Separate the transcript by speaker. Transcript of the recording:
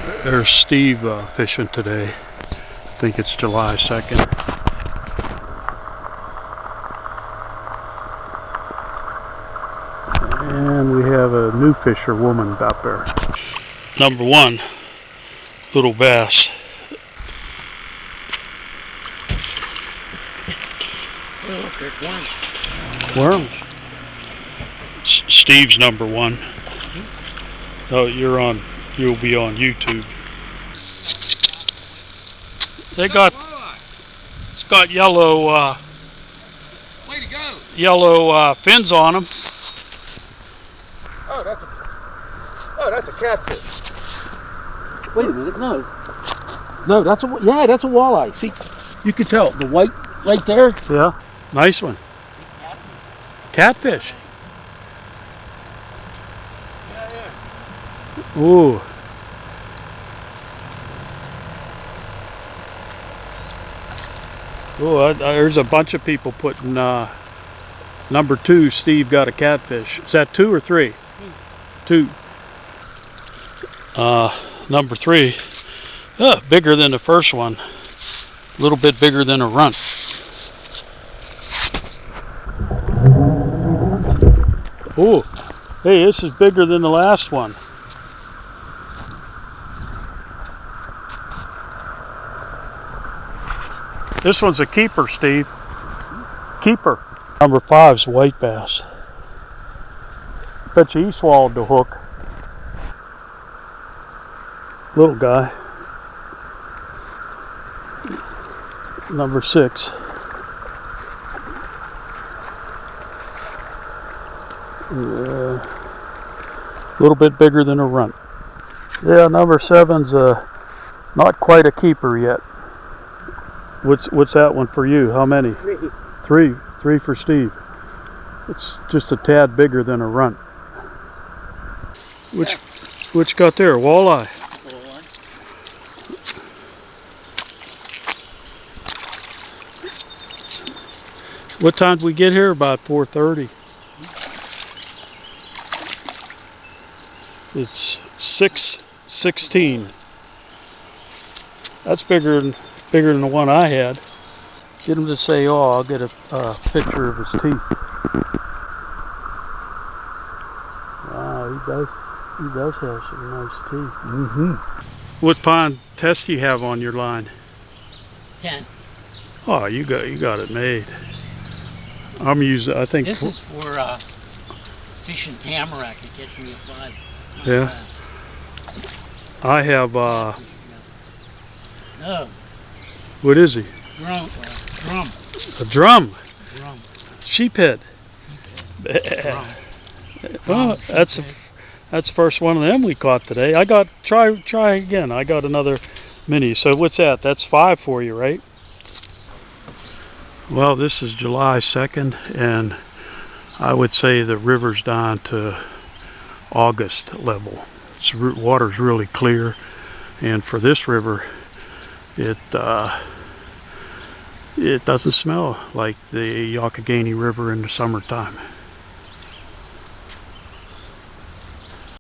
Speaker 1: There's Steve fishing today. I think it's July 2nd. And we have a new fisher woman out there. Number one, little bass.
Speaker 2: Oh, look, there's worms.
Speaker 1: Worms. Steve's number one. Oh, you'll be on YouTube. It's got yellow
Speaker 2: way to go.
Speaker 1: Yellow fins on them.
Speaker 2: Oh, that's a catfish. Wait a minute, no, that's a walleye. See, you can tell the white right there.
Speaker 1: Yeah, nice one. Catfish. Ooh. Oh, there's a bunch of people putting number two. Steve got a catfish. Is that 2 or 3? Two. Number 3. Bigger than the first one. A little bit bigger than a runt. Oh, hey, this is bigger than the last one. This one's a keeper, Steve. Keeper. Number 5's white bass. Bet you he swallowed the hook. Little guy. Number 6. A little bit bigger than a runt. Yeah, number 7's not quite a keeper yet. What's that one for you? How many? 3. 3 for Steve. It's just a tad bigger than a runt. Which got there? Walleye. What time did we get here? About 4:30. It's 6:16. That's bigger than the one I had. Get him to say, "Oh, I'll get a picture of his teeth." Wow, he does have some nice teeth. What pond test do you have on your line?
Speaker 2: 10.
Speaker 1: Oh, you got it made. I'm using, I think.
Speaker 2: This is for fishing tamarack. It gets me a 5.
Speaker 1: Yeah. I have.
Speaker 2: No.
Speaker 1: What is he?
Speaker 2: Drum.
Speaker 1: A drum.
Speaker 2: Drum.
Speaker 1: Sheephead. Well, that's the first one of them we caught today. I got try again. I got another mini. So what's that? That's 5 for you, right? Well, this is July 2nd, and I would say the river's down to August level. Water's really clear, and for this river, it doesn't smell like the Youghiogheny River in the summertime.